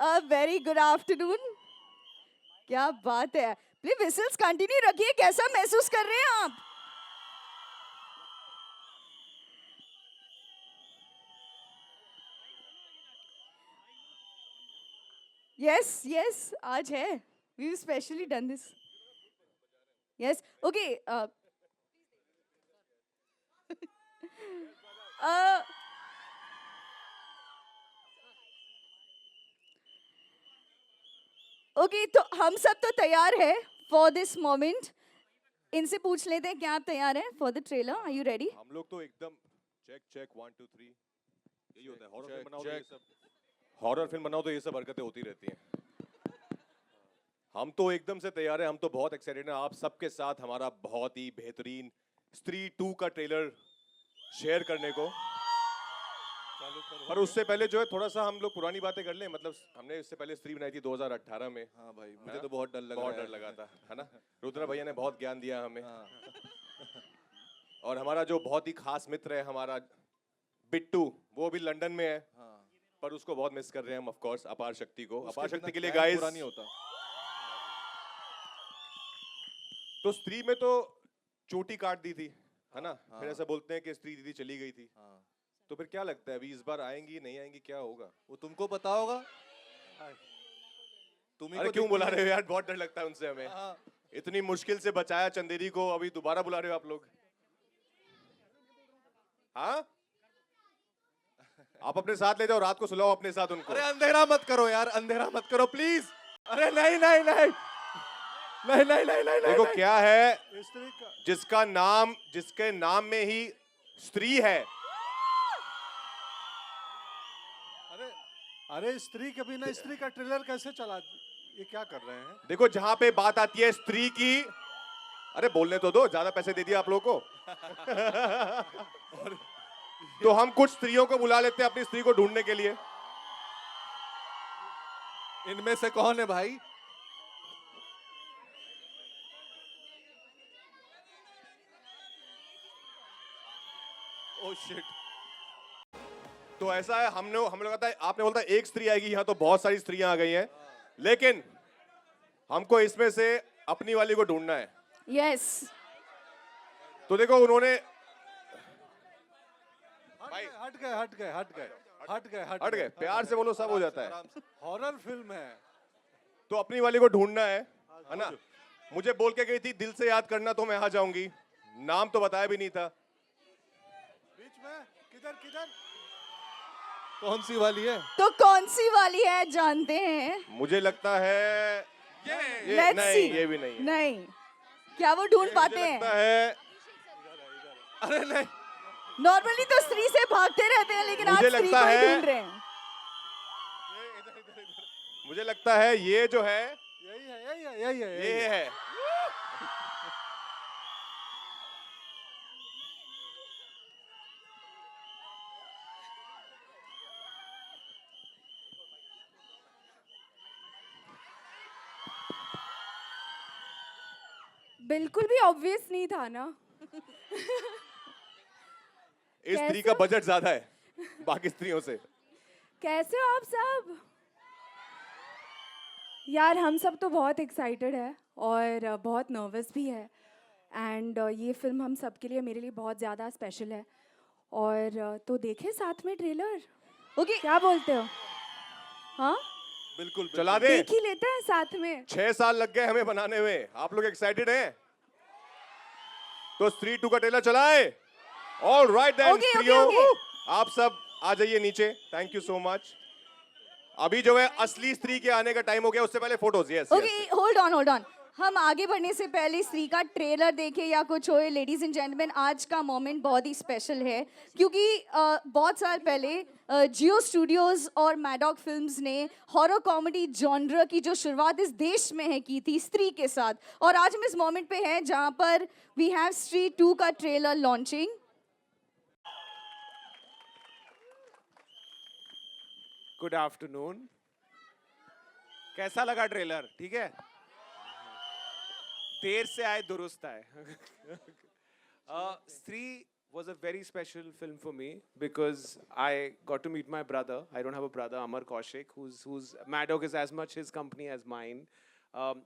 Very good afternoon. क्या बात है, प्लीज विसल्स कंटिन्यू रखिए। कैसा महसूस कर रहे हैं आप? यस यस, आज है, we specially done this. Yes okay. Okay, तो हम सब तो तैयार है फॉर दिस मोमेंट। इनसे पूछ लेते हैं, क्या आप तैयार हैं for the trailer? Are you ready? हम लोग तो एकदम चेक चेक 1 2 3 यही होता है। हॉरर फिल्म बनाओ तो ये सब हरकतें होती रहती हैं। हम तो एकदम से तैयार हैं, हम तो बहुत एक्साइटेड हैं आप सबके साथ हमारा बहुत ही बेहतरीन स्त्री 2 का ट्रेलर शेयर करने को। पर उससे पहले जो है थोड़ा सा हम लोग पुरानी बातें कर लें। मतलब हमने इससे पहले स्त्री बनाई थी 2018 में। हाँ भाई, मुझे तो बहुत डर लगा था, है ना? रुद्रा भैया ने बहुत ज्ञान दिया हमें। हाँ। और हमारा जो बहुत ही खास मित्र है हमारा बिट्टू, वो भी लंदन में है। हाँ। पर उसको बहुत मिस कर रहे हैं हम, ऑफ कोर्स, अपार शक्ति को। उसके अपार शक्ति के लिए बिना गाइस, पूरा नहीं होता। तो स्त्री में तो चोटी काट दी थी, है ना? हाँ। फिर ऐसा बोलते हैं कि स्त्री दीदी चली गई थी। हाँ। तो फिर क्या लगता है अभी इस बार आएंगी नहीं आएंगी, क्या होगा? वो तुमको पता होगा। तुम ही अरे को क्यों दिखती बुला है। रहे हो यार, बहुत डर लगता है उनसे हमें। हाँ। इतनी मुश्किल से बचाया चंदेरी को, अभी दोबारा बुला रहे हो आप लोग? हाँ, आप अपने साथ ले जाओ, रात को सुलाओ अपने साथ उनको। अरे अंधेरा मत करो यार, अंधेरा मत करो प्लीज। अरे नहीं नहीं नहीं नहीं नहीं नहीं नहीं देखो नहीं। क्या है, स्त्री का जिसके नाम में ही स्त्री है। अरे अरे स्त्री के बिना स्त्री का ट्रेलर कैसे चला? ये क्या कर रहे हैं? देखो जहां पे बात आती है स्त्री की, अरे बोलने तो दो, ज्यादा पैसे दे दिए आप लोगों को। तो हम कुछ स्त्रियों को बुला लेते हैं अपनी स्त्री को ढूंढने के लिए। इनमें से कौन है भाई? Oh shit. तो ऐसा है, हम लोग कहता है, आपने बोलता है एक स्त्री आएगी, यहाँ तो बहुत सारी स्त्रियां आ गई हैं, लेकिन हमको इसमें से अपनी वाली को ढूंढना है। यस। तो देखो उन्होंने हट गए हट गए हट गए हट गए हट गए, प्यार से बोलो, सब हो जाता है। हॉरर फिल्म है। तो अपनी वाली को ढूंढना है ना? मुझे बोल के गई थी दिल से याद करना, तो मैं आ जाऊंगी। नाम तो बताया भी नहीं था। बीच में किधर किधर? कौन सी वाली है? तो कौन सी वाली है जानते हैं? मुझे लगता है ये Let's नहीं, see. ये भी नहीं है। नहीं, क्या वो ढूंढ पाते मुझे हैं? लगता है, अरे नहीं। नॉर्मली तो स्त्री से भागते रहते हैं, लेकिन आज मुझे स्त्री लगता को ही है- ढूंढ रहे हैं। मुझे लगता है ये जो है यही है यही है यही है ये है। बिल्कुल भी ऑब्वियस नहीं था ना। इस स्त्री का बजट ज्यादा है बाकी स्त्रियों से। कैसे हो आप सब? यार हम सब तो बहुत एक्साइटेड है और बहुत नर्वस भी है। एंड ये फिल्म हम सब के लिए, मेरे लिए बहुत ज़्यादा स्पेशल है। और तो देखें साथ में ट्रेलर। ओके, क्या बोलते हो? हाँ, बिल्कुल चला दे। देख ही लेते हैं साथ में। 6 साल लग गए हमें बनाने में, आप लोग एक्साइटेड हैं? तो स्त्री 2 का ट्रेलर चलाए। All right then Okay, okay, स्त्रियों, okay. आप सब आ जाइए नीचे। Thank you so much. अभी जो है असली स्त्री के आने का टाइम हो गया, उससे पहले photos. Yes okay, hold on. हम आगे बढ़ने से पहले स्त्री का ट्रेलर देखे या कुछ होए, लेडीज एंड जेंटलमैन, आज का मोमेंट बहुत ही स्पेशल है, क्योंकि बहुत साल पहले जियो स्टूडियोज और मैडॉक फिल्म्स ने हॉरर कॉमेडी जॉनर की जो शुरुआत इस देश में है की थी स्त्री के साथ। और आज हम इस मोमेंट पे हैं जहां पर वी हैव स्त्री 2 का ट्रेलर लॉन्चिंग। Good afternoon. कैसा लगा ट्रेलर? ठीक है, देर से आए दुरुस्त आए। स्त्री was a very special film for me because I got to meet my brother. I don't have a brother, Amar Kaushik, whose Maddock is as much his company as mine.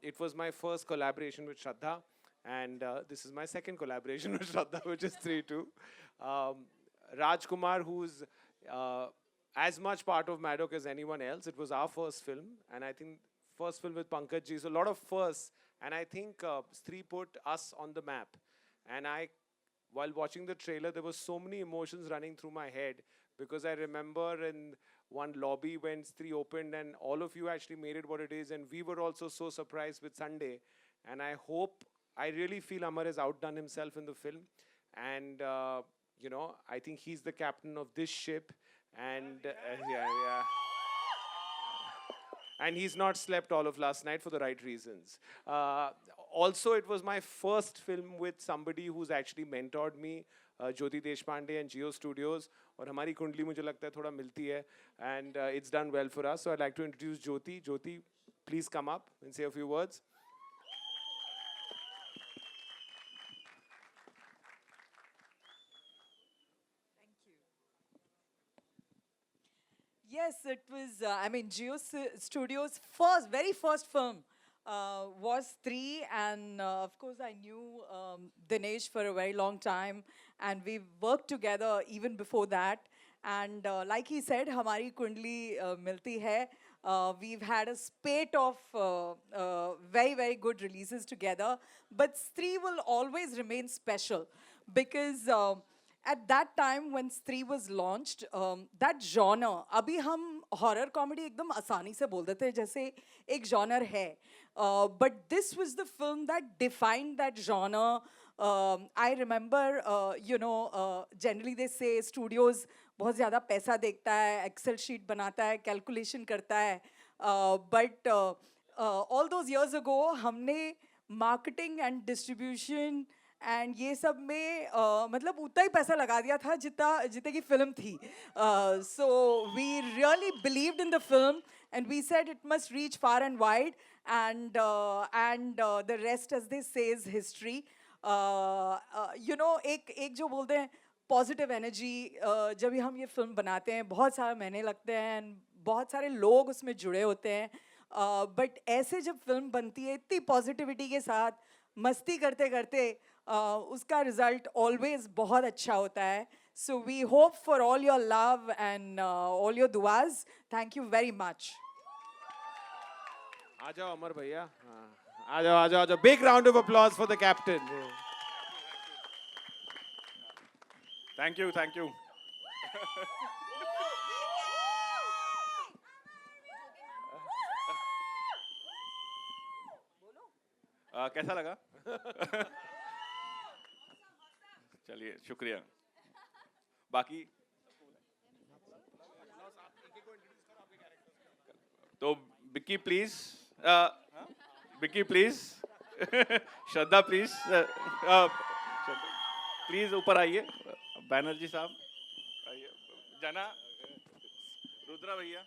It was my first collaboration with Shraddha, and this is my second collaboration with Shraddha, which is 3-2. Rajkumar, who's as much part of Maddock as anyone else. It was our first film, and I think first film with Pankaj ji. So a lot of firsts, and I think Stree put us on the map. And while watching the trailer, there were so many emotions running through my head because I remember in one lobby when Stree opened and all of you actually made it what it is, and we were also so surprised with Sunday. And I really feel Amar has outdone himself in the film, and I think he's the captain of this ship, and yeah. And he's not slept all of last night for the right reasons. Also, it was my first film with somebody who's actually mentored me, Jyoti Deshpande and Jio Studios. और हमारी कुंडली मुझे लगता है थोड़ा मिलती है, and it's done well for us. So I'd like to introduce Jyoti. Jyoti, please come up and say a few words. Yes, it was, Geo Studios' very first film was Stree, and of course, I knew Dinesh for a very long time, and we worked together even before that. And like he said, Hamari Kundli Milti Hai. We've had a spate of very, very good releases together, but Stree will always remain special because. At that time when Stree was launched, that genre, अभी हम horror comedy एकदम आसानी से बोल देते हैं जैसे एक genre है. But this was the film that defined that genre. I remember, generally they say studios बहुत ज़्यादा पैसा देखता है, Excel sheet बनाता है, calculation करता है. But all those years ago, हमने marketing and distribution एंड ये सब में मतलब उतना ही पैसा लगा दिया था जितने की फिल्म थी. So we really believed in the film and we said it must reach far and wide and the rest as they say is history. एक जो बोलते हैं पॉजिटिव एनर्जी, जब भी हम ये फिल्म बनाते हैं बहुत सारे महीने लगते हैं एंड बहुत सारे लोग उसमें जुड़े होते हैं, बट ऐसे जब फिल्म बनती है इतनी पॉजिटिविटी के साथ मस्ती करते करते उसका रिजल्ट ऑलवेज बहुत अच्छा होता है. So we hope for all your love and all your दुआज. Thank you very much. आ जाओ अमर भैया, आ जाओ. Big round of applause for the captain. Thank you. कैसा लगा? चलिए, शुक्रिया. बाकी तो Vicky please, Shraddha please, please ऊपर आइए. बैनर्जी साहब आइए, जना, रुद्रा भैया.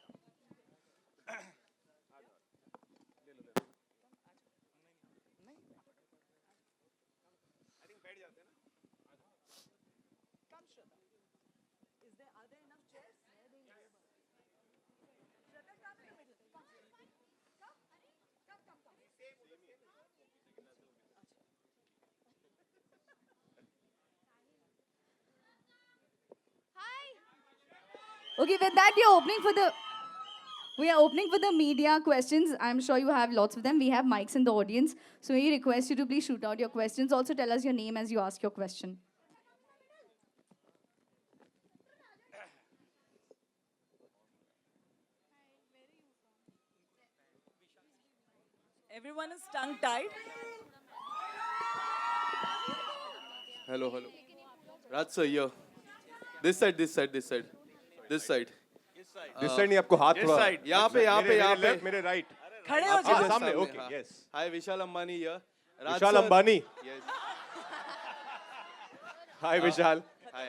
Okay, with that, we are opening for the media questions. I'm sure you have lots of them. We have mics in the audience. So we request you to please shoot out your questions. Also tell us your name as you ask your question. Everyone is tongue-tied. Hello. Raj sir, here. This side. This side नहीं, आपको हाथ थोड़ा यहाँ पे मेरे right. खड़े हो जाओ. सामने. Okay, yes. Hi, Vishal Ambani here. Vishal Ambani. Yes. Hi Vishal. Hi.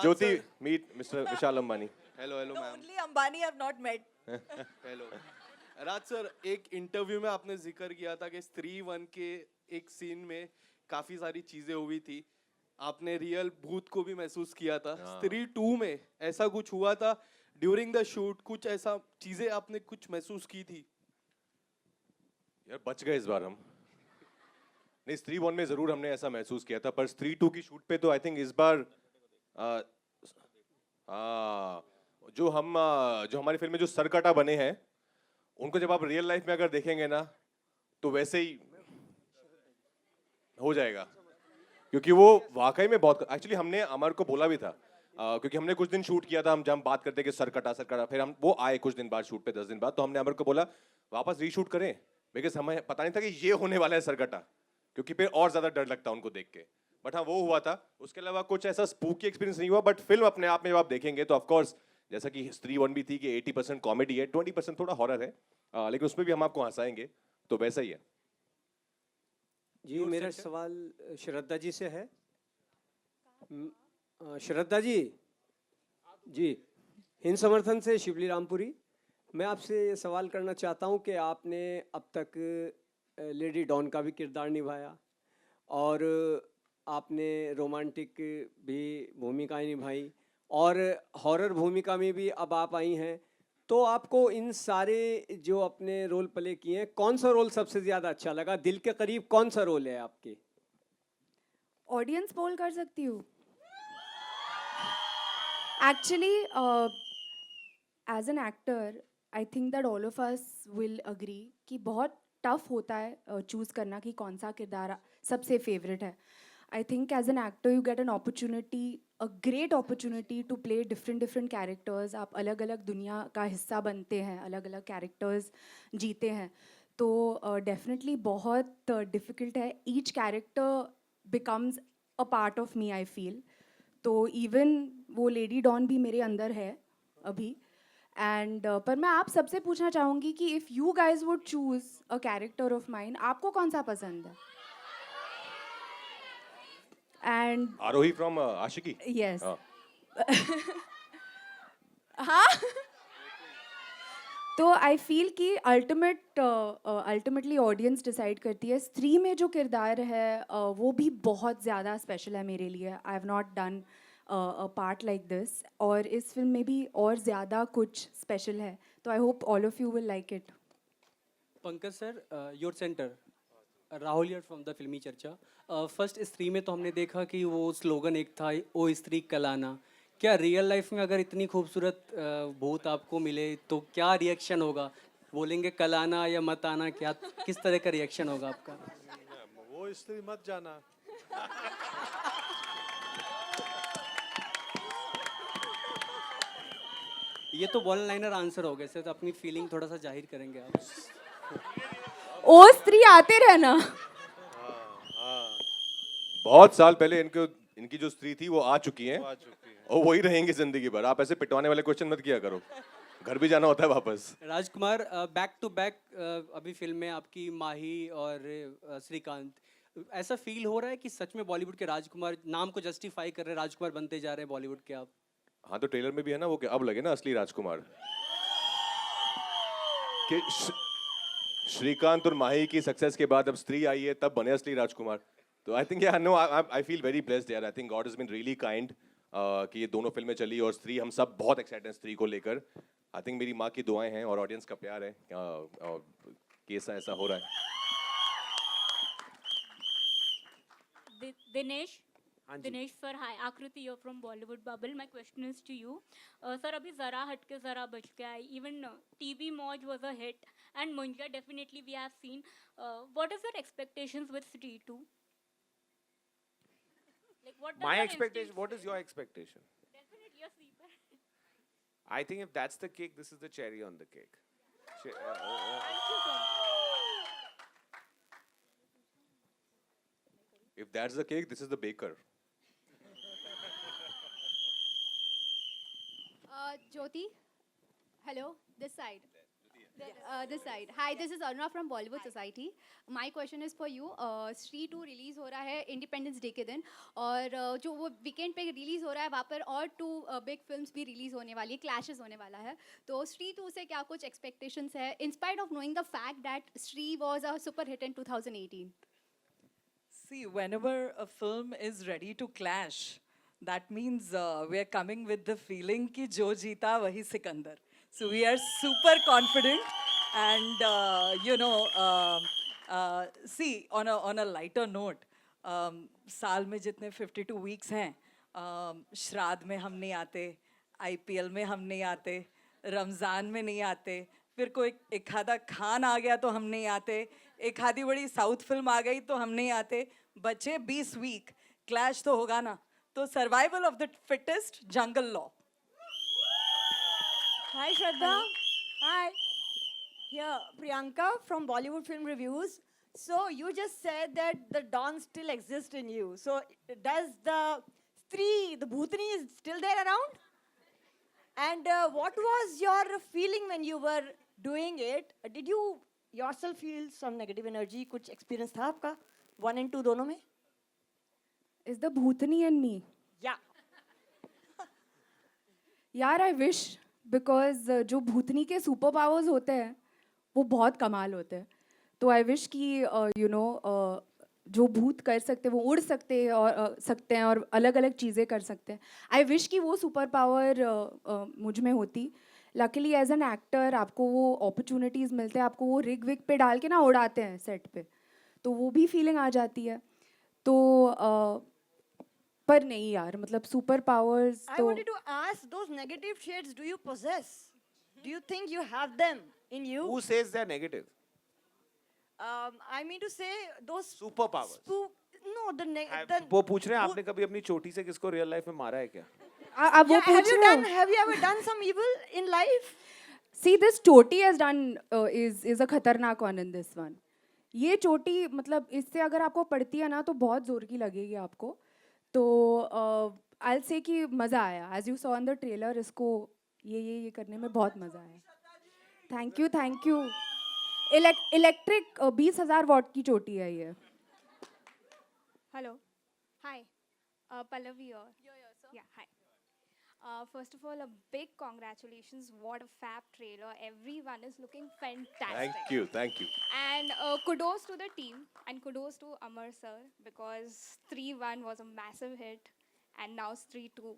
Jyoti, meet Mr Vishal Ambani. Hello, ma'am. Only Ambani have not met. Hello. Raj sir, एक इंटरव्यू में आपने जिक्र किया था कि स्त्री 1 के एक सीन में काफी सारी चीजें हुई थी. आपने रियल भूत को भी महसूस किया था। हाँ। स्त्री 2 में ऐसा कुछ हुआ था ड्यूरिंग द शूट, कुछ ऐसा चीजें आपने कुछ महसूस की थी? यार बच गए इस बार हम। नहीं, स्त्री 1 में जरूर हमने ऐसा महसूस किया था, पर स्त्री 2 की शूट पे तो आई थिंक इस बार आ, जो हमारी फिल्म में जो सरकटा बने हैं, उनको जब आप रियल लाइफ में अगर देखेंगे ना, तो वैसे ही हो जाएगा। क्योंकि वो वाकई में बहुत, एक्चुअली हमने अमर को बोला भी था, क्योंकि हमने कुछ दिन शूट किया था, हम जब बात करते कि सरकटा सरकटा, फिर हम वो आए कुछ दिन बाद शूट पे, 10 दिन बाद, तो हमने अमर को बोला वापस रीशूट करें, बिकॉज हमें पता नहीं था कि ये होने वाला है सरकटा, क्योंकि फिर और ज्यादा डर लगता उनको देख के। बट हाँ, वो हुआ था। उसके अलावा कुछ ऐसा स्पूकी एक्सपीरियंस नहीं हुआ, बट फिल्म अपने आप में जब आप देखेंगे तो ऑफकोर्स जैसा कि स्त्री 1 भी थी कि 80% कॉमेडी है, 20% थोड़ा हॉरर है, लेकिन उसमें भी हम आपको हंसाएंगे, तो वैसा ही है। जी, मेरा सवाल श्रद्धा जी से है। श्रद्धा जी, हिंद समर्थन से शिवली रामपुरी। मैं आपसे ये सवाल करना चाहता हूँ कि आपने अब तक लेडी डॉन का भी किरदार निभाया और आपने रोमांटिक भी भूमिकाएं निभाई और हॉरर भूमिका में भी अब आप आई हैं, तो आपको इन सारे जो अपने रोल प्ले किए हैं, कौन सा रोल सबसे ज़्यादा अच्छा लगा? दिल के करीब कौन सा रोल है आपके? ऑडियंस पोल कर सकती हूँ? Actually as an actor I think that all of us will agree कि बहुत टफ होता है चूज़ करना कि कौन सा किरदार सबसे फेवरेट है। I think as an actor you get an opportunity, a great opportunity to play different characters. आप अलग अलग दुनिया का हिस्सा बनते हैं, अलग अलग कैरेक्टर्स जीते हैं, तो डेफिनेटली बहुत डिफ़िकल्ट है। Each character becomes a part of me, I feel. तो इवन वो लेडी डॉन भी मेरे अंदर है अभी। एंड पर मैं आप सबसे पूछना चाहूँगी कि if you guys would choose a character of mine, आपको कौन सा पसंद है? And Aarohi from Aashiqui. Yes, हाँ। हाँ। तो आई फील कि अल्टीमेटली ऑडियंस डिसाइड करती है। स्त्री में जो किरदार है वो भी बहुत ज़्यादा स्पेशल है मेरे लिए। I have not done a part like this, और इस फिल्म में भी और ज़्यादा कुछ स्पेशल है, तो I hope all of you will like it. Pankaj sir, your centre Rahul here from the फिल्मी चर्चा। फर्स्ट स्त्री में तो हमने देखा कि वो स्लोगन एक था, ओ स्त्री कलाना। क्या रियल लाइफ में अगर इतनी खूबसूरत भूत आपको मिले तो क्या रिएक्शन होगा? बोलेंगे कलाना या मत आना? क्या किस तरह का रिएक्शन होगा आपका? वो स्त्री मत जाना। ये तो वन लाइनर आंसर हो गए सर, तो अपनी फीलिंग थोड़ा सा जाहिर करेंगे आप। ओ स्त्री आते रहना। बहुत साल पहले इनकी जो स्त्री थी वो आ चुकी हैं, और वही रहेंगी जिंदगी भर। आप ऐसे पिटवाने वाले क्वेश्चन मत किया करो, घर भी जाना होता है वापस। राजकुमार, बैक टू बैक अभी फिल्म में आपकी माही और श्रीकांत, ऐसा फील हो रहा है कि सच में बॉलीवुड के राजकुमार नाम को जस्टिफाई कर रहे हैं, राजकुमार बनते जा रहे हैं बॉलीवुड के आप? हाँ, तो ट्रेलर में भी है ना वो, कि अब लगे ना असली राजकुमार, कि श्रीकांत और माही की सक्सेस के बाद अब स्त्री आई है, तब बने असली राजकुमार। तो I think I feel very blessed यार। I think God has been really kind कि ये दोनों फिल्में चली, और स्त्री, हम सब बहुत एक्साइटेड हैं स्त्री को लेकर। आई थिंक मेरी माँ की दुआएं हैं और ऑडियंस का प्यार है कि ऐसा हो रहा है। दिनेश, हाँ जी। दिनेश सर, हाय, आकृति you're from Bollywood Bubble. My question is to you. Sir, अभी जरा हटके जरा बच के आई, even TV Moj was a hit, and Munja definitely we have seen. What is your expectations with Stree 2? Like what? My expectation. What is your expectation? Definitely a sleeper. I think if that's the cake, this is the cherry on the cake. Thank you so much. If that's the cake, this is the baker. Jyoti, hello, this side. This side. Hi, this is Aruna from Bollywood Society. My question is for you. Stree 2 release हो रहा है independence day के दिन, और जो वो weekend पे release हो रहा है, वहाँ पर और 2 बिग फिल्म्स भी रिलीज़ होने वाली है, क्लैशेस होने वाला है। तो Stree 2 से क्या कुछ एक्सपेक्टेशंस है, in spite of knowing the fact that Stree was a super hit in 2018? See, whenever a film is ready to clash, that means we're coming with the feeling ki jo jeeta wahi Sikandar. So we are super confident, and see, on a lighter note, साल में जितने 52 weeks हैं, श्राद्ध में हम नहीं आते, IPL में हम नहीं आते, रमज़ान में नहीं आते, फिर कोई एक आधा खान आ गया तो हम नहीं आते, एक आधी बड़ी साउथ फिल्म आ गई तो हम नहीं आते, बचे 20 वीक, क्लैश तो होगा ना. तो survival of the fittest, jungle law. Hi Shraddha. Hi. Here, Priyanka from Bollywood Film Reviews. So you just said that the Don still exists in you. So does the Stree, the Bhutani is still there around? And what was your feeling when you were doing it? Did you yourself feel some negative energy? कुछ experience था आपका? 1 and 2 दोनों में? Is the Bhutani and me? Yeah. यार I wish because जो भूतनी के super powers होते हैं वो बहुत कमाल होते हैं. तो आई विश कि जो भूत कर सकते हैं वो उड़ सकते हैं और अलग अलग चीज़ें कर सकते हैं. आई विश कि वो सुपर पावर मुझ में होती. लकीली एज एन एक्टर आपको वो अपॉर्चुनिटीज़ मिलते हैं, आपको वो रिग विग पे डाल के ना उड़ाते हैं सेट पे, तो वो भी फीलिंग आ जाती है. तो पर नहीं यार, मतलब सुपर पावर्स I तो wanted to ask, those negative shades, do you possess? Do you think you have them in you? Who says they're negative? I mean to say those Superpowers. no, वो पूछ रहे हैं आपने कभी अपनी चोटी से किसको रियल लाइफ में मारा है क्या? अब वो Yeah, पूछ रहे हो. have you ever done some evil in life? See, this choti has done is a खतरनाक one in this one. ये चोटी मतलब इससे अगर आपको पड़ती है ना तो बहुत जोर की लगेगी आपको. तो I'll say कि मज़ा आया. As you saw in the trailer, इसको ये करने में बहुत मज़ा आया. Thank you. इलेक्ट्रिक 20,000 वॉट की चोटी है ये. Hello. Hi. Pallavi here. Yeah, hi. First of all, a big congratulations. What a fab trailer. Everyone is looking fantastic. Thank you. And kudos to the team and kudos to Amar sir because 3-1 was a massive hit and now 3-2.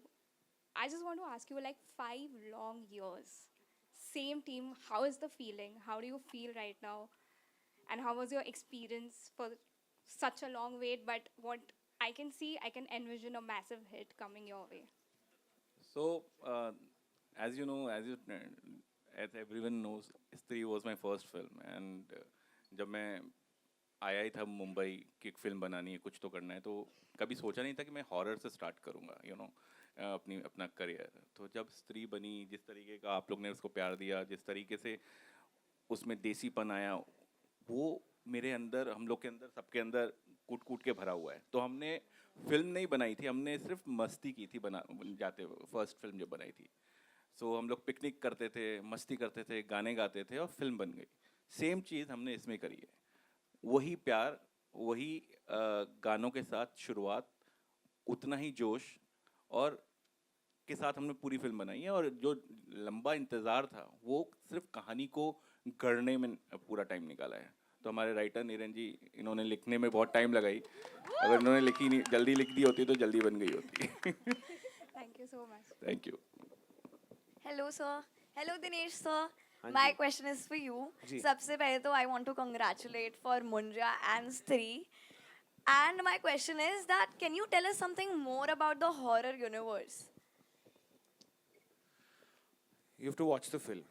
I just want to ask you, like 5 long years, same team, how is the feeling? How do you feel right now? And how was your experience for such a long wait? But what I can see, I can envision a massive hit coming your way. So, as you know, as everyone knows, Stree was my first film, and जब मैं आया ही था मुंबई की एक film बनानी है, कुछ तो करना है, तो कभी सोचा नहीं था कि मैं हॉरर से स्टार्ट करूँगा, अपना करियर. तो जब स्त्री बनी, जिस तरीके का आप लोग ने उसको प्यार दिया, जिस तरीके से उसमें देसीपन आया, वो मेरे अंदर, हम लोग के अंदर, सबके अंदर कूट के भरा हुआ है. तो हमने फिल्म नहीं बनाई थी, हमने सिर्फ मस्ती की थी जाते फर्स्ट फिल्म जो बनाई थी. सो हम लोग पिकनिक करते थे, मस्ती करते थे, गाने गाते थे और फिल्म बन गई. सेम चीज़ हमने इसमें करी है. वही प्यार, वही गानों के साथ शुरुआत, उतना ही जोश और के साथ हमने पूरी फिल्म बनाई है. और जो लंबा इंतज़ार था वो सिर्फ कहानी को गढ़ने में पूरा टाइम निकाला है. तो हमारे राइटर नीरन जी, इन्होंने लिखने में बहुत टाइम लगाई. अगर इन्होंने जल्दी लिख दी होती तो जल्दी बन गई होती. Thank you so much. Thank you. Hello sir. Hello Dinesh sir. My question is for you. सबसे पहले तो I want to congratulate for Munja and Stree. And my question is that can you tell us something more about the horror universe? You have to watch the film.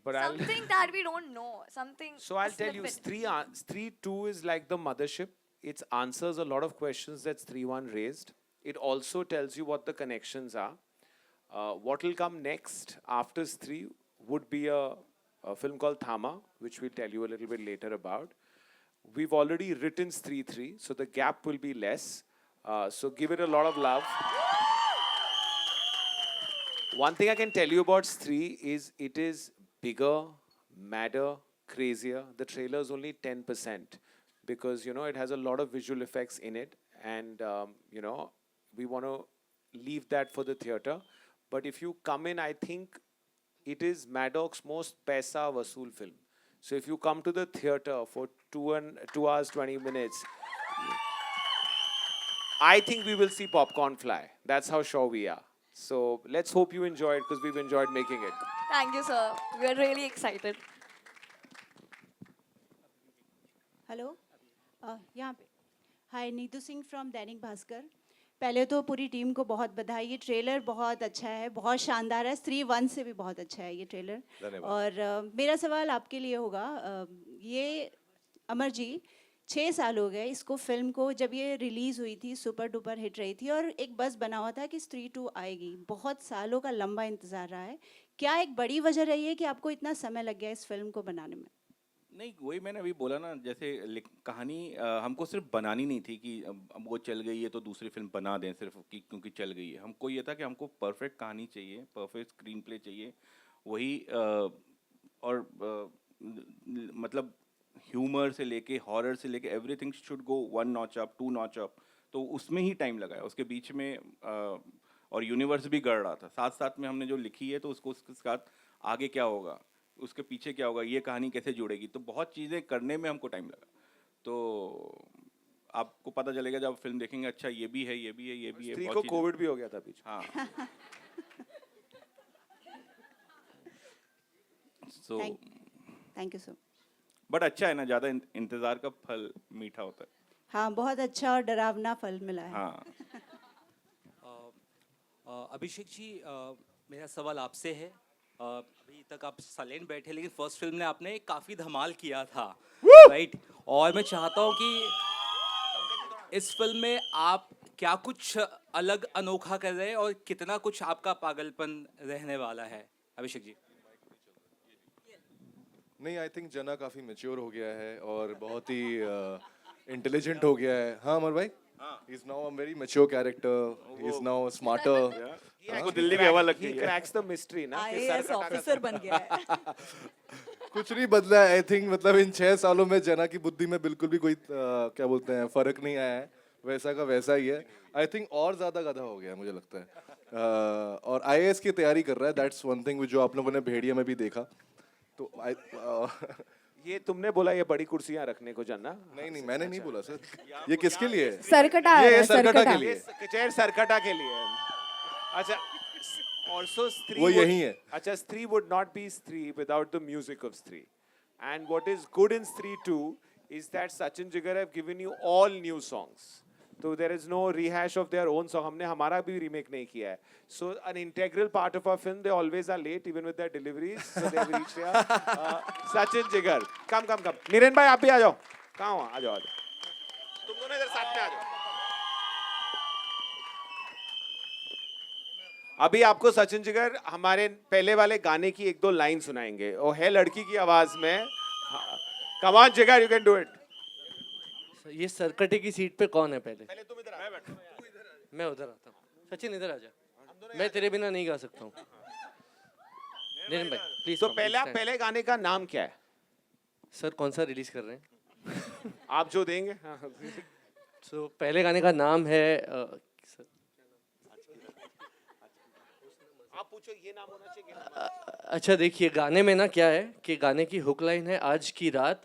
But Something that we don't know. Something. So I'll tell you, Stree 2 is like the mothership. It answers a lot of questions that Stree 1 raised. It also tells you what the connections are. What will come next after Stree would be a film called Thama, which we'll tell you a little bit later about. We've already written Stree 3, so the gap will be less. So give it a lot of love. One thing I can tell you about Stree is it is bigger, madder, crazier. The trailer is only 10% because, it has a lot of visual effects in it. And, we want to leave that for the theater. But if you come in, I think it is Maddox's most paisa vasool film. So if you come to the theater for 2 hours, 20 minutes, I think we will see popcorn fly. That's how sure we are. So let's hope you enjoy it because we've enjoyed making it. Thank you, sir. We are really excited. Hello यहाँ पे हाय Neetu Singh from Dainik Bhaskar. पहले तो पूरी team को बहुत बधाई, ये trailer बहुत अच्छा है, बहुत शानदार है। स्त्री 1 से भी बहुत अच्छा है ये ट्रेलर। धन्यवाद। और मेरा सवाल आपके लिए होगा, ये अमर जी 6 साल हो गए इसको, फिल्म को, जब ये रिलीज़ हुई थी सुपर डुपर हिट रही थी और एक बस बना हुआ था कि स्त्री 2 आएगी। बहुत सालों का लंबा इंतज़ार रहा है, क्या एक बड़ी वजह रही है कि आपको इतना समय लग गया इस फिल्म को बनाने में? नहीं, वही मैंने अभी बोला ना, जैसे कहानी हमको सिर्फ बनानी नहीं थी कि अब वो चल गई है तो दूसरी फिल्म बना दें सिर्फ कि क्योंकि चल गई है। हमको ये था कि हमको परफेक्ट कहानी चाहिए, परफेक्ट स्क्रीन प्ले चाहिए, वही और मतलब ह्यूमर से लेके हॉरर से लेके everything should go 1 notch up 2 notch up. तो उसमें ही टाइम लगा है, उसके बीच में और यूनिवर्स भी गढ़ रहा था, साथ साथ में हमने जो लिखी है तो उसको उसके साथ आगे क्या होगा, उसके पीछे क्या होगा, ये कहानी कैसे जुड़ेगी, तो बहुत चीज़ें करने में हमको टाइम लगा। तो आपको पता चलेगा जब फिल्म देखेंगे, अच्छा ये भी है, ये भी है, ये भी है। स्त्री को कोविड भी हो गया था बीच। हाँ। So thank you sir. But अच्छा है ना, ज़्यादा इंतज़ार का फल मीठा होता है। हाँ, बहुत अच्छा और डरावना फल मिला है। हाँ। अभिषेक जी, मेरा सवाल आपसे है। अभी तक आप साइलेंट बैठे, लेकिन फर्स्ट फिल्म में आपने काफ़ी धमाल किया था, राइट? और मैं चाहता हूँ कि इस फिल्म में आप क्या कुछ अलग अनोखा कर रहे हैं और कितना कुछ आपका पागलपन रहने वाला है, अभिषेक जी? नहीं, आई थिंक जना काफी मैच्योर हो गया है और बहुत ही इंटेलिजेंट हो गया है। हाँ अमर भाई, he is now a very mature character, he is now smarter. आपको दिल्ली में हवा लगती है। He cracks the mystery ना। IAS ऑफिसर बन गया है। कुछ नहीं बदला है, आई थिंक मतलब इन 6 सालों में जना की बुद्धि में बिल्कुल भी कोई क्या बोलते हैं फर्क नहीं आया है, वैसा का वैसा ही है। आई थिंक और ज्यादा गधा हो गया है मुझे लगता है, और IAS की तैयारी कर रहा है। दैट्स वन थिंग जो आप लोगों ने भेड़िया में भी देखा। तो ये तुमने बोला ये बड़ी कुर्सियां रखने को जानना? नहीं मैंने नहीं बोला सर, ये किसके लिए है? सरकटा ये है, सरकटा के लिए। चेयर सरकटा के लिए। अच्छा, also Stree वो would- यही है। अच्छा, Stree would not be Stree without the music of Stree. And what is good in Stree 2 is that Sachin Jigar have given you all new songs. So there is no rehash of their own song. हमने हमारा भी remake नहीं किया है. So an integral part of our film, they always are late even with their deliveries. So they have reached here. Sachin Jigar, come. Niren भाई आप भी आ जाओ। कहाँ हो? आ जाओ। तुम दोनों इधर साथ में आ जाओ। अभी आपको सचिन जिगर हमारे पहले वाले गाने की 1-2 लाइन सुनाएंगे और है लड़की की आवाज में। कम ऑन जिगर, यू कैन डू इट। ये सरकटे की सीट पे कौन है पहले? पहले तुम इधर आ। मैं उधर आता हूँ। सचिन इधर आ जा, मैं तेरे बिना नहीं गा सकता हूँ। नीरन भाई प्लीज। तो पहले गाने का नाम क्या है? सर कौन सा रिलीज कर रहे हैं? आप जो देंगे। तो पहले गाने का नाम है आप पूछो, ये नाम होना चाहिए। अच्छा देखिए, गाने में ना क्या है कि गाने की हुक लाइन है, आज की रात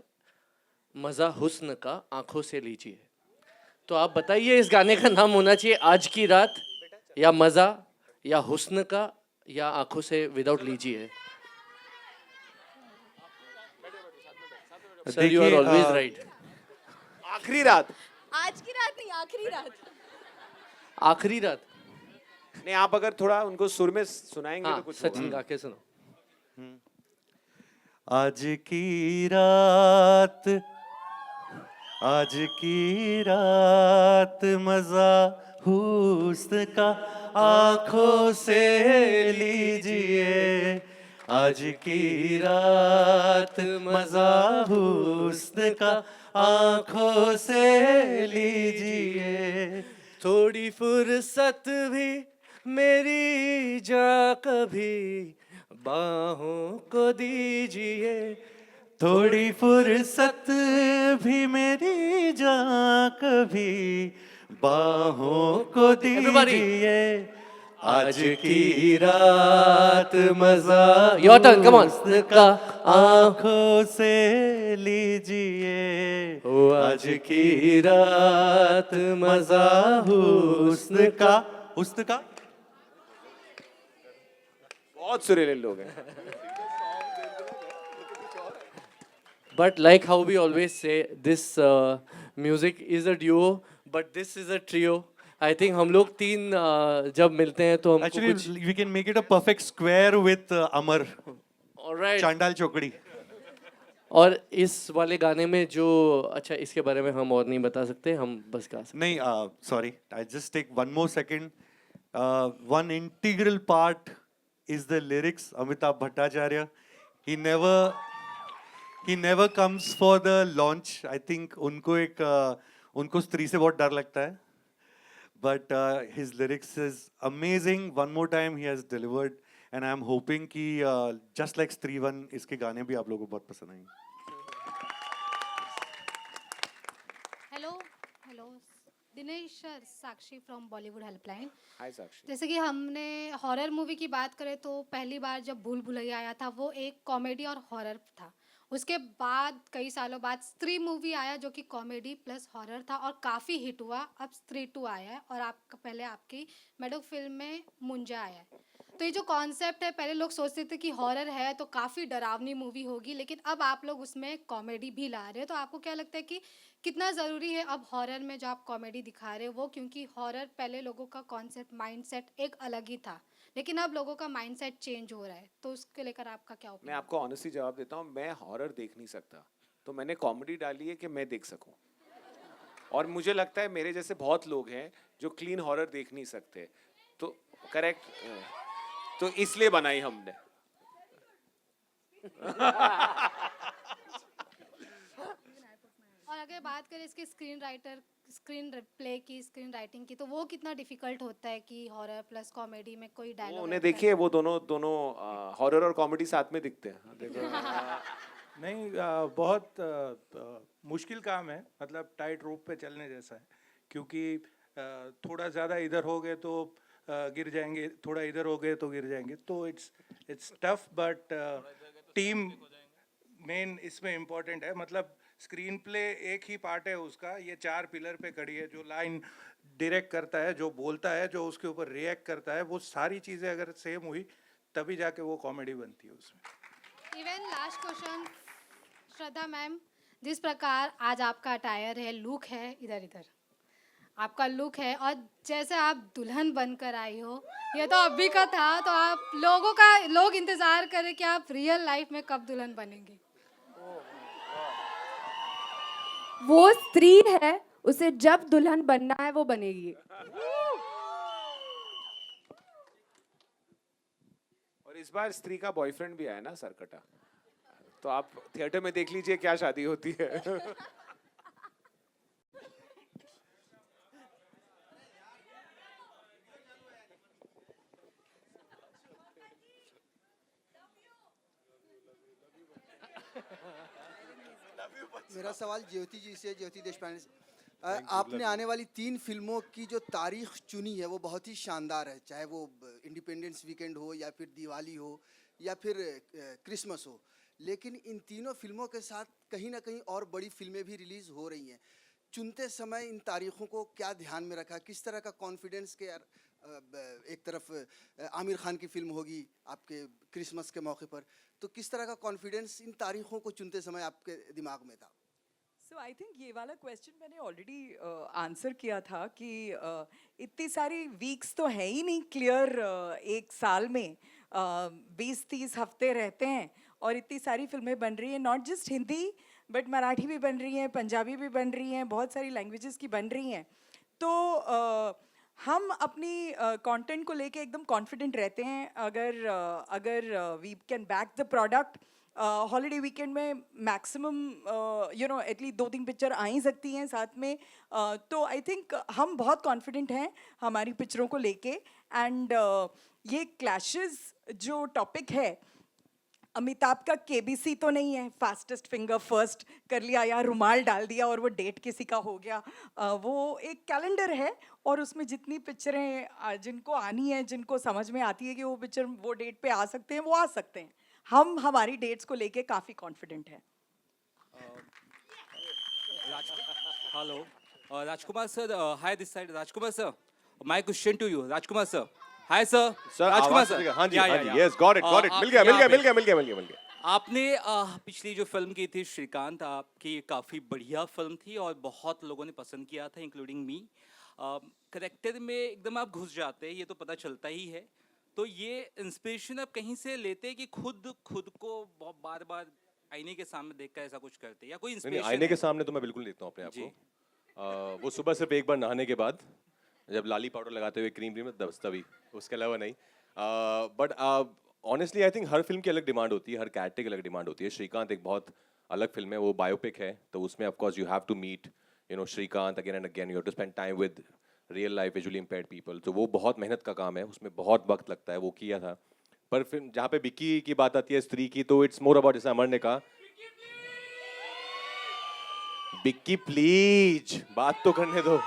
मज़ा हुस्न का आंखों से लीजिए। तो आप बताइए इस गाने का नाम होना चाहिए आज की रात, या मज़ा, या हुस्न का, या आंखों से विदाउट लीजिए। Sir you are always right. आखिरी रात। आज की रात नहीं, आखिरी रात। आखिरी रात। नहीं, आप अगर थोड़ा उनको सुर में सुनाएंगे तो कुछ सचिन गा के सुनो। आज की रात, आज की रात मजा हुस्न का आंखों से लीजिए, आज की रात मजा हुस्न का आंखों से लीजिए। थोड़ी फुर्सत भी मेरी जा कभी बाहों को दीजिए, थोड़ी फुर्सत भी मेरी जान कभी बाहों को दीजिए। आज की रात मजा Your turn, come on. हुस्न का आंखों से लीजिए आज की रात मजा हुस्न का बहुत सुरीले लोग हैं. But like how we always say, this music is a duo, but this is a trio. I think हम लोग तीन जब मिलते हैं तो हमको Actually, कुछ we can make it a perfect square with Amar. Alright. चांडाल चौकड़ी. और इस वाले गाने में जो अच्छा इसके बारे में हम और नहीं बता सकते, हम बस गा सकते. नहीं, sorry. I just take one more second. One integral part is the lyrics. Amitabh Bhattacharya. He never comes for the launch. I think उनको स्त्री से बहुत डर लगता है. But his lyrics is amazing. One more time he has delivered, and I am hoping कि just like Stree 1 इसके गाने भी आप लोगों को बहुत पसंद आएंगे. Hello Dinesh Sakshi from Bollywood helpline. Hi Sakshi. जैसे कि हमने हॉरर मूवी की बात करें तो पहली बार जब भूल भुलैया आया था वो एक कॉमेडी और हॉरर था. उसके बाद कई सालों बाद स्त्री मूवी आया जो कि कॉमेडी प्लस हॉरर था और काफ़ी हिट हुआ. अब स्त्री 2 आया है और आपका पहले आपकी मैडम फिल्म में मुंजा आया है. तो ये जो कॉन्सेप्ट है, पहले लोग सोचते थे कि हॉरर है तो काफ़ी डरावनी मूवी होगी, लेकिन अब आप लोग उसमें कॉमेडी भी ला रहे हो. तो आपको क्या लगता है कि कितना ज़रूरी है अब हॉरर में जो आप कॉमेडी दिखा रहे हो वो, क्योंकि हॉरर पहले लोगों का कॉन्सेप्ट माइंडसेट एक अलग ही था, लेकिन अब लोगों का माइंडसेट चेंज हो रहा है. तो उसके लेकर आपका क्या मैं ओपिनियन? आपको ऑनेस्टली जवाब देता हूँ. मैं हॉरर देख नहीं सकता, तो मैंने कॉमेडी डाली है कि मैं देख सकूं. और मुझे लगता है मेरे जैसे बहुत लोग हैं जो क्लीन हॉरर देख नहीं सकते. तो करेक्ट, तो इसलिए बनाई हमने. और अगर बात करें इसके स्क्रीन प्ले की, स्क्रीन राइटिंग की, तो वो कितना डिफिकल्ट होता है कि हॉरर प्लस कॉमेडी में कोई वो डायलॉग उन्हें देखिए, वो दोनों हॉरर और कॉमेडी साथ में दिखते हैं. देखो. नहीं, बहुत मुश्किल काम है. मतलब टाइट रोप पे चलने जैसा है, क्योंकि थोड़ा ज़्यादा इधर हो गए तो गिर जाएंगे, थोड़ा इधर हो गए तो गिर जाएंगे. तो it's tough, but team main इसमें इम्पोर्टेंट है. मतलब स्क्रीन प्ले एक ही पार्ट है उसका. ये 4 पिलर पे खड़ी है. जो लाइन डायरेक्ट करता है, जो बोलता है, जो उसके ऊपर रिएक्ट करता है, वो सारी चीज़ें अगर सेम हुई तभी जाके वो कॉमेडी बनती है उसमें. इवन लास्ट क्वेश्चन श्रद्धा मैम, जिस प्रकार आज आपका अटायर है, लुक है, इधर आपका लुक है और जैसे आप दुल्हन बनकर आई हो, ये तो अभी का था, तो आप लोग इंतजार करें कि आप रियल लाइफ में कब दुल्हन बनेंगे. वो स्त्री है, उसे जब दुल्हन बनना है वो बनेगी. और इस बार स्त्री का बॉयफ्रेंड भी आया ना, सरकटा. तो आप थिएटर में देख लीजिए क्या शादी होती है. मेरा सवाल ज्योति जी से, ज्योति देशपांडे से. आपने आने वाली 3 फिल्मों की जो तारीख चुनी है वो बहुत ही शानदार है, चाहे वो इंडिपेंडेंस वीकेंड हो या फिर दिवाली हो या फिर क्रिसमस हो. लेकिन इन तीनों फिल्मों के साथ कहीं ना कहीं और बड़ी फिल्में भी रिलीज़ हो रही हैं. चुनते समय इन तारीखों को क्या ध्यान में रखा? किस तरह का कॉन्फिडेंस के यार, एक तरफ आमिर खान की फिल्म होगी आपके क्रिसमस के मौके पर, तो किस तरह का कॉन्फिडेंस इन तारीखों को चुनते समय आपके दिमाग में था? सो आई थिंक ये वाला क्वेश्चन मैंने ऑलरेडी आंसर किया था कि इतनी सारी वीक्स तो है ही नहीं क्लियर एक साल में. 20-30 हफ्ते रहते हैं और इतनी सारी फिल्में बन रही हैं. Not just Hindi but Marathi भी बन रही हैं, पंजाबी भी बन रही हैं, बहुत सारी लैंग्वेजेस की बन रही हैं. तो हम अपनी कंटेंट को लेके एकदम कॉन्फिडेंट रहते हैं. अगर we can back the product, holiday weekend में मैक्सिमम एटलीस्ट 2-3 पिक्चर आ ही सकती हैं साथ में. तो आई थिंक हम बहुत कॉन्फिडेंट हैं हमारी पिक्चरों को लेके. एंड ये क्लैशेस जो टॉपिक है, अमिताभ का केबीसी तो नहीं है, फास्टेस्ट फिंगर फर्स्ट कर लिया या रुमाल डाल दिया और वो डेट किसी का हो गया। वो एक कैलेंडर है और उसमें जितनी पिक्चरें जिनको आनी है, जिनको समझ में आती है कि वो पिक्चर वो डेट पे आ सकते हैं, वो आ सकते हैं। हम हमारी डेट्स को लेके काफ़ी कॉन्फिडेंट हैं। Hello, Rajkumar sir. Hi, this side Rajkumar sir. My question to you, Rajkumar sir. Hi sir. Sir Rajkumar आवाज sir. से हाँ जी Yeah, हाँ yeah, जी yeah. यस गॉट इट आप मिल गया मिल यहाँ गया पे- मिल गया मिल गया मिल गया मिल गया। आपने पिछली जो फिल्म की थी श्रीकांत, आपकी काफ़ी बढ़िया फिल्म थी और बहुत लोगों ने पसंद किया था, इंक्लूडिंग मी। करेक्टर में एकदम आप घुस जाते हैं, ये तो पता चलता ही है। तो ये इंस्पिरेशन आप कहीं से लेते हैं कि खुद को बहुत बार बार आईने के सामने देखकर ऐसा कुछ करते हैं, या कोई नहीं, इंस्पिरेशन आईने के सामने तो मैं बिल्कुल देखता हूँ अपने आप को। वो सुबह सिर्फ एक बार नहाने के बाद, जब लाली पाउडर लगाते हुए क्रीम तभी, उसके अलावा नहीं। But honestly I think her film की अलग डिमांड होती है, हर कैरेक्टर की अलग डिमांड होती है। श्रीकांत एक बहुत अलग फिल्म है, वो बायोपिक है, तो उसमें of course you have to meet Shrikant again and again, you have to spend time with real life visually impaired people. तो वो बहुत मेहनत का काम है, उसमें बहुत वक्त लगता है, वो किया था। पर फिर जहाँ पे विक्की की बात आती है, स्त्री की, तो इट्स मोर अबाउट, जैसे अमर ने कहा, बिक्की प्लीज बात तो करने दो।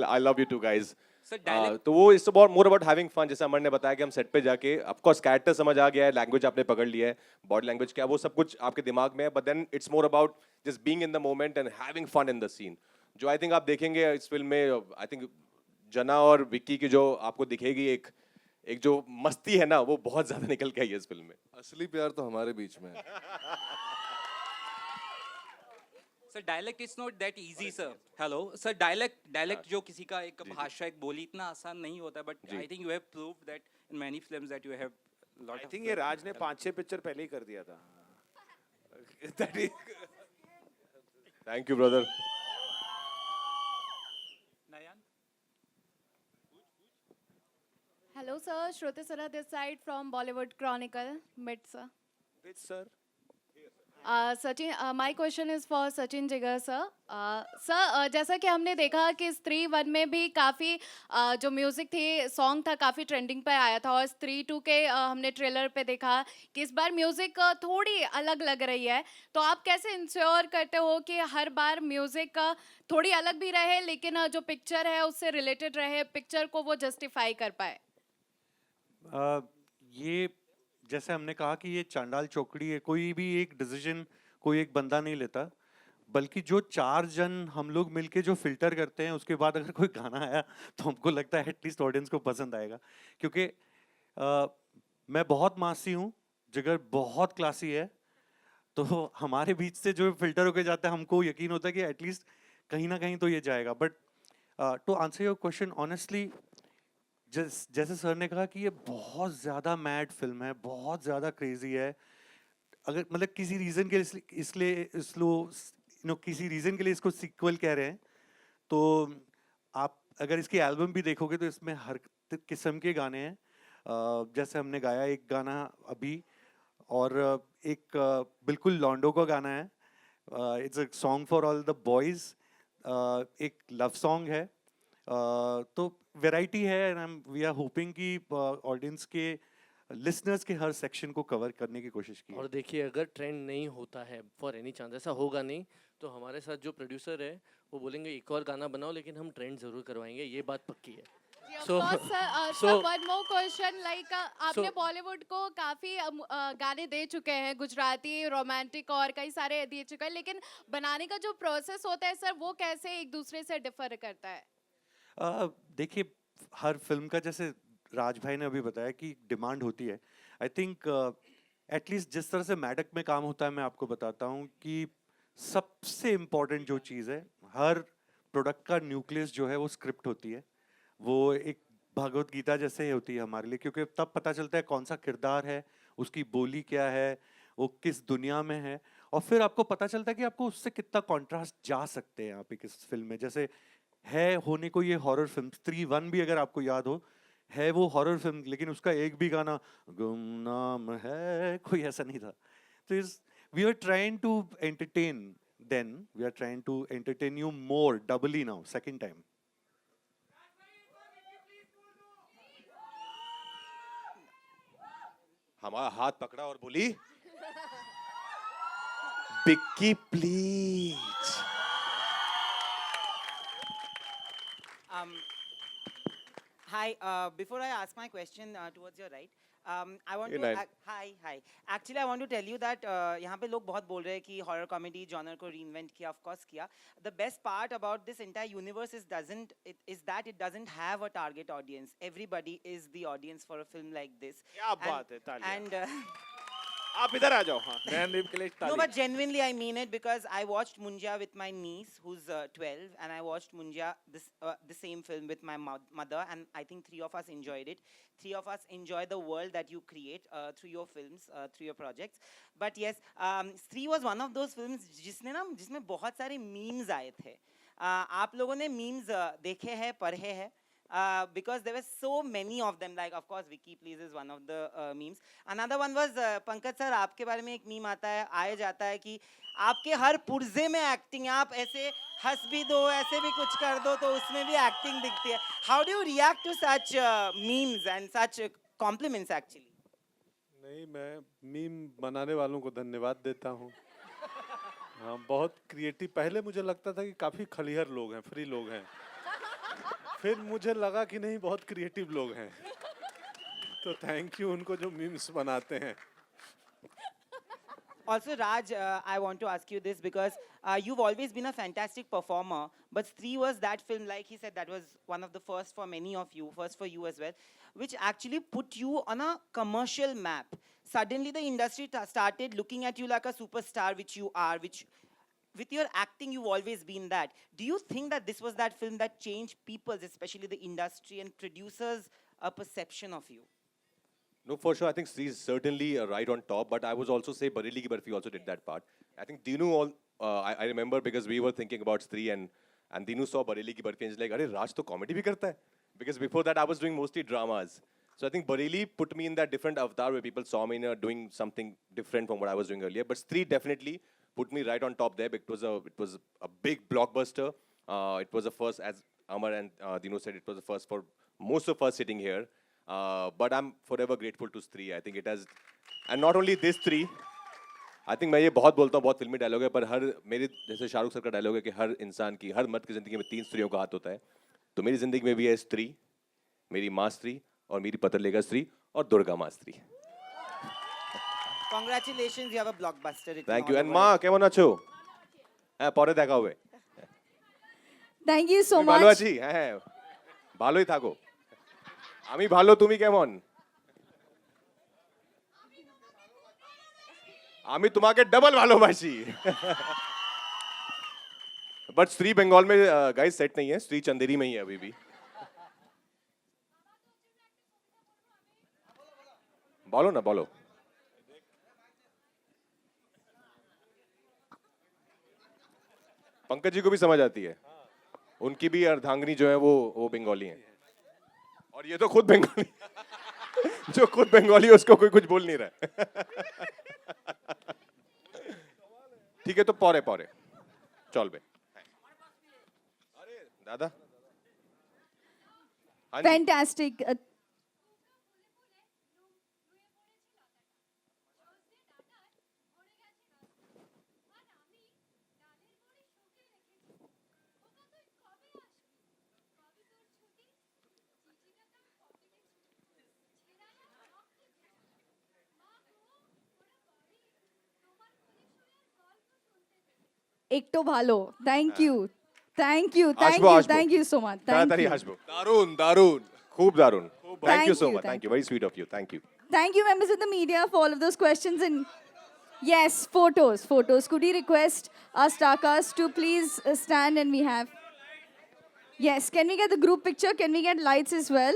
I love you too guys. तो वो it's about more about having fun. जैसे अमर ने बताया कि हम सेट पे जाके, ऑफ कोर्स कैरेक्टर समझ आ गया है, लैंग्वेज आपने पकड़ लिया है, बॉडी लैंग्वेज क्या, वो सब कुछ आपके दिमाग में है, but then it's more about just being in the moment and having fun in the scene. जो आई थिंक आप देखेंगे इस फिल्म में, आई थिंक जना और विक्की की जो आपको दिखेगी एक जो मस्ती है ना, वो बहुत ज्यादा निकल के आई है इस फिल्म में। असली प्यार तो हमारे बीच में है। Sir dialect is not that easy sir. Hello sir, dialect जो किसी का एक भाषा, एक बोली, इतना आसान नहीं होता, but I think you have proved that in many films that you have lot. I think ये राज ने 5-6 पिक्चर पहले ही कर दिया था। Thank you brother. Hello, sir. Shruti Sara this side from Bollywood Chronicle. Mid, sir. Which sir? Sachin, my question is for Sachin Jigar, sir. Sir, जैसा कि हमने देखा कि स्त्री 1 में भी काफ़ी जो म्यूज़िक थी, सॉन्ग था, काफ़ी ट्रेंडिंग पर आया था, और स्त्री 2 के हमने ट्रेलर पे देखा कि इस बार म्यूज़िक थोड़ी अलग लग रही है। तो आप कैसे इंश्योर करते हो कि हर बार म्यूज़िक थोड़ी अलग भी रहे, लेकिन जो पिक्चर है उससे रिलेटेड रहे, पिक्चर को वो जस्टिफाई कर पाए? ये जैसे हमने कहा कि ये चांडाल चौकड़ी है, कोई भी एक डिसीजन कोई एक बंदा नहीं लेता, बल्कि जो 4 जन हम लोग मिलके जो फिल्टर करते हैं, उसके बाद अगर कोई गाना आया तो हमको लगता है एटलीस्ट ऑडियंस को पसंद आएगा। क्योंकि मैं बहुत मासी हूँ, जिगर बहुत क्लासी है, तो हमारे बीच से जो फिल्टर होके जाता है, हमको यकीन होता है कि एटलीस्ट कहीं ना कहीं तो ये जाएगा। But to answer your question honestly, जैसे सर ने कहा कि ये बहुत ज़्यादा मैड फिल्म है, बहुत ज़्यादा क्रेजी है। अगर मतलब किसी रीज़न के किसी रीज़न के लिए इसको सीक्वल कह रहे हैं, तो आप अगर इसकी एल्बम भी देखोगे तो इसमें हर किस्म के गाने हैं। जैसे हमने गाया एक गाना अभी, और एक बिल्कुल लॉन्डो का गाना है, it's a song for all the boys, एक लव सॉन्ग है। तो वैरायटी है, एंड वी आर होपिंग कि ऑडियंस के, लिसनर्स के हर सेक्शन को कवर करने की कोशिश की है। और देखिए, अगर ट्रेंड नहीं होता है, फॉर एनी चांस ऐसा होगा नहीं, तो हमारे साथ जो प्रोड्यूसर है वो बोलेंगे एक और गाना बनाओ, लेकिन हम ट्रेंड ज़रूर करवाएंगे, ये बात पक्की है। वन मोर क्वेश्चन, लाइक आपने बॉलीवुड को काफ़ी गाने दे चुके हैं, गुजराती, रोमांटिक और कई सारे दे चुके हैं, लेकिन बनाने का जो प्रोसेस होता है सर, वो कैसे एक दूसरे से डिफर करता है? देखिए, हर फिल्म का, जैसे राज भाई ने अभी बताया कि डिमांड होती है। आई थिंक एटलीस्ट जिस तरह से मैडक में काम होता है, मैं आपको बताता हूँ कि सबसे इम्पोर्टेंट जो चीज़ है, हर प्रोडक्ट का न्यूक्लियस जो है वो स्क्रिप्ट होती है। वो एक भागवत गीता जैसे होती है हमारे लिए, क्योंकि तब पता चलता है कौन सा किरदार है, उसकी बोली क्या है, वो किस दुनिया में है, और फिर आपको पता चलता है कि आपको उससे कितना कॉन्ट्रास्ट जा सकते हैं आप एक इस फिल्म में। जैसे है होने को ये हॉरर फिल्म, स्त्री 1 भी अगर आपको याद हो, है वो हॉरर फिल्म, लेकिन उसका एक भी गाना गुमनाम है कोई ऐसा नहीं था। तो we are trying to entertain, then we are trying to entertain you more, doubly now, second time. हमारा हाथ पकड़ा और बोली, Vicky please. Hi, before I ask my question towards your right, I want Hey, to... Nayan. Hi. Actually, I want to tell you that यहाँ पे लोग बहुत बोल रहे हैं कि horror comedy genre को reinvent किया, of course किया. The best part about this entire universe is that it doesn't have a target audience. Everybody is the audience for a film like this. क्या बात है, तालियां. And आप इधर आ जाओ. हाँ, नैनदीप के लिए no, ताली. but genuinely I mean it because I watched Munja with my niece who's 12 and I watched Munja the same film with my mother and I think three of us enjoyed it. Three of us enjoy the world that you create through your films, through your projects. But yes, Stree was one of those films जिसमें बहुत सारे memes आए थे. आप लोगों ने memes देखे हैं, पढ़े हैं? Because there were so many of them, like of course Vicky Please is one of the memes. Another one was Pankaj sir, आपके बारे में एक meme आता है, आया जाता है कि आपके हर पुर्जे में acting है, आप ऐसे हंस भी दो, ऐसे भी कुछ कर दो तो उसमें भी acting दिखती है. How do you react to such memes and such compliments actually? नहीं, मैं मीम बनाने वालों को धन्यवाद देता हूँ. हाँ, बहुत क्रिएटिव. पहले मुझे लगता था कि काफ़ी खलीहर लोग हैं, फ्री लोग हैं. फिर मुझे लगा कि नहीं, बहुत क्रिएटिव लोग हैं. तो थैंक यू उनको जो मीम्स बनाते हैं. Also, Raj, I want to ask you this because you've always been a fantastic performer, but Stree was that film, like he said, that was one of the first for many of you, first for you as well, which actually put you on a commercial map. Suddenly, the industry started looking at you like a superstar, which you are, which with your acting, you've always been that. Do you think that this was that film that changed people's, especially the industry and producers, a perception of you? No, for sure. I think Stree is certainly right on top. But I was also say Bareilly Ki Barfi also did that part. I think Dinu I remember because we were thinking about Stree and Dinu saw Bareilly Ki Barfi and he's like, "Arey Raj to comedy bhi karta hai." Because before that I was doing mostly dramas. So I think Bareilly put me in that different avatar where people saw me doing something different from what I was doing earlier. But Stree definitely put me right on top there because it was a big blockbuster. It was the first, as Amar and Dino said, it was the first for most of us sitting here. But I'm forever grateful to Stree. I think it has, and not only this Stree. I think मैं ये बहुत बोलता हूँ, बहुत फिल्मी dialogue है, पर हर मेरे जैसे शाहरुख सर का डायलॉग है कि हर इंसान की, हर मर्द की जिंदगी में 3 स्त्रियों का हाथ होता है. तो मेरी जिंदगी में भी है स्त्री, मेरी माँ स्त्री और मेरी पतरलेखा स्त्री और दुर्गा माँ स्त्री. Congratulations, you have a blockbuster. Thank you. And Ma, কেমন আছো? হ্যাঁ, পরে দেখা হবে. Thank you so তুমি ভালো much. আছি? হ্যাঁ, ভালোই থাকো. আমি ভালো, তুমি কেমন? আমি তোমাকে ডবল ভালোবাসি. बट स्त्री बंगाल में गाइस सेट नहीं है, स्त्री चंदेरी में ही है अभी भी. बोलो ना, बोलो. पंकज जी को भी समझ आती है. उनकी भी अर्धांगिनी जो है वो बंगाली है. और ये तो खुद बंगाली. जो खुद बंगाली है उसको कोई कुछ बोल नहीं रहा है. ठीक है, तो पौरे पौरे चल बे. अरे दादा, हाँ जी. Fantastic. एक तो भालो. Thank you. Thank you. Thank हाशबो, you. हाशबो. Thank you so much. Thank ताड़ाताड़ी you. हाशबो. दारुण दारुण, खूब दारुण. Thank you so much. thank Thank you. Very sweet of you. Thank you. Thank you, members of the media, for all of those questions. And yes, photos. Could we request our star cast to please stand and we have... Yes, can we get the group picture? Can we get lights as well?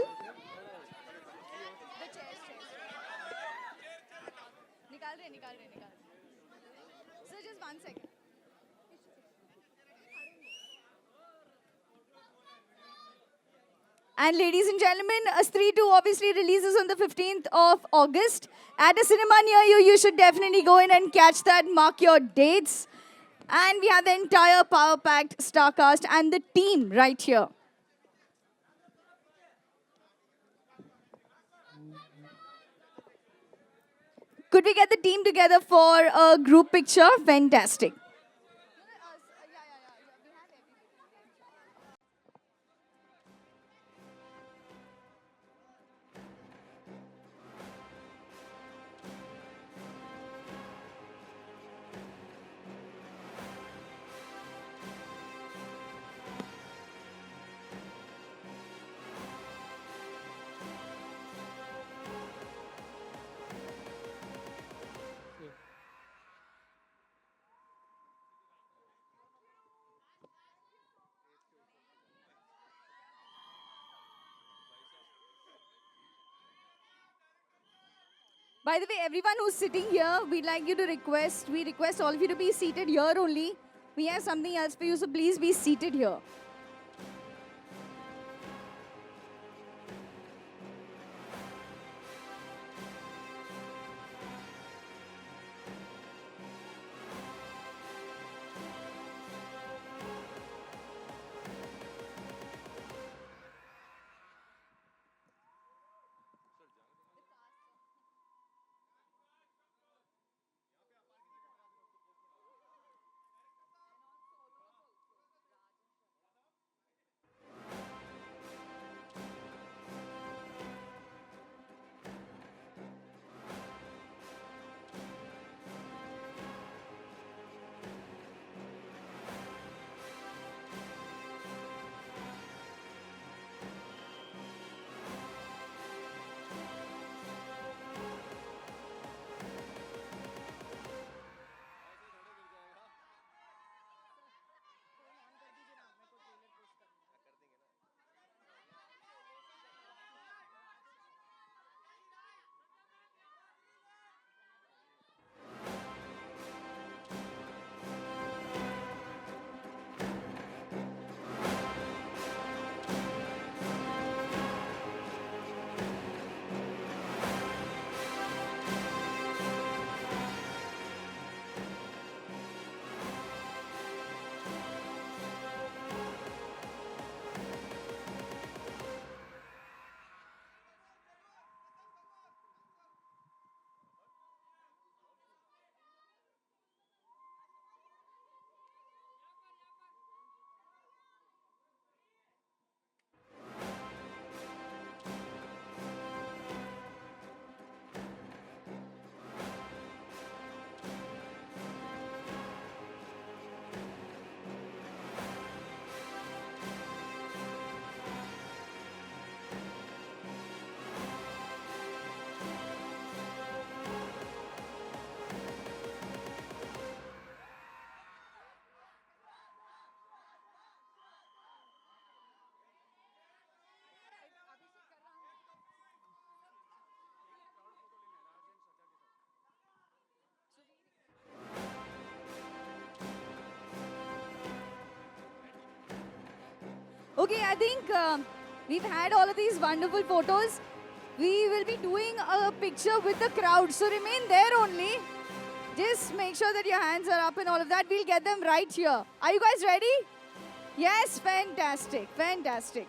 Sir, just 1 second. And ladies and gentlemen, Stree 2 obviously releases on the 15th of August. At a cinema near you, you should definitely go in and catch that. Mark your dates. And we have the entire power-packed star cast and the team right here. Could we get the team together for a group picture? Fantastic. By the way, everyone who's sitting here, we request all of you to be seated here only. We have something else for you, so please be seated here. Okay, I think we've had all of these wonderful photos. We will be doing a picture with the crowd, so remain there only. Just make sure that your hands are up and all of that. We'll get them right here. Are you guys ready? Yes, fantastic, fantastic.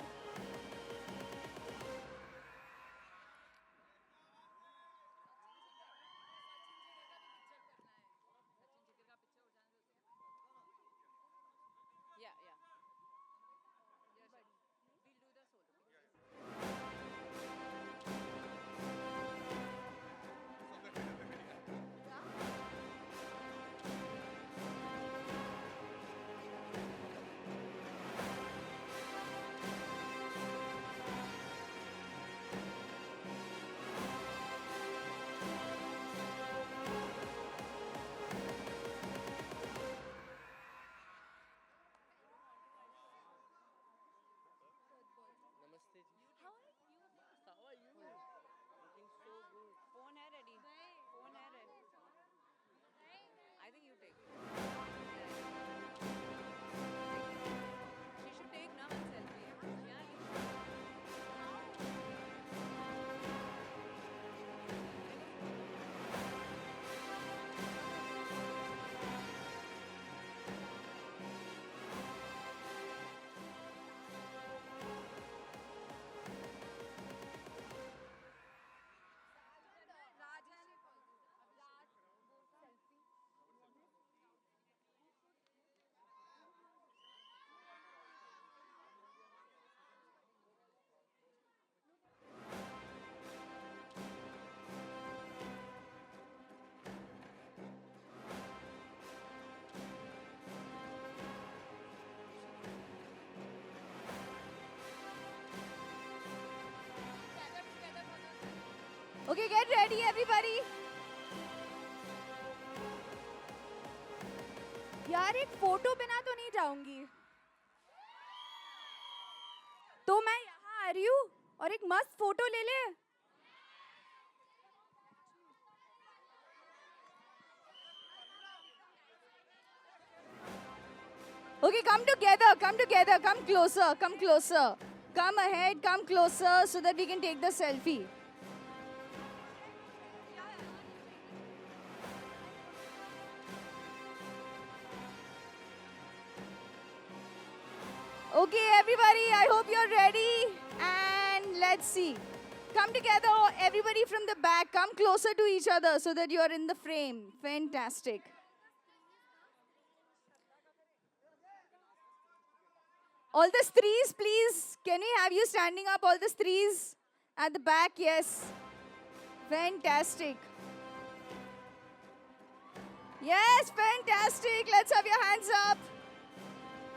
Okay, get ready, everybody. यार एक photo बिना तो नहीं जाऊंगी, तो मैं यहाँ आ रही हूँ और एक मस्त फोटो ले ले. Okay, come together, come closer. Come ahead, come closer so that we can take the selfie. Okay, everybody, I hope you're ready. And let's see. Come together, everybody from the back. Come closer to each other so that you're in the frame. Fantastic. All the threes, please. Can we have you standing up, all the threes? At the back, yes. Fantastic. Yes, fantastic. Let's have your hands up.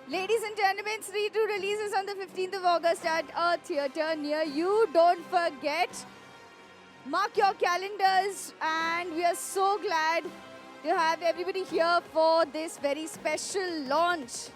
Ladies and gentlemen, Stree 2 releases on the 15th of August at a theatre near you. Don't forget. Mark your calendars, and we are so glad to have everybody here for this very special launch.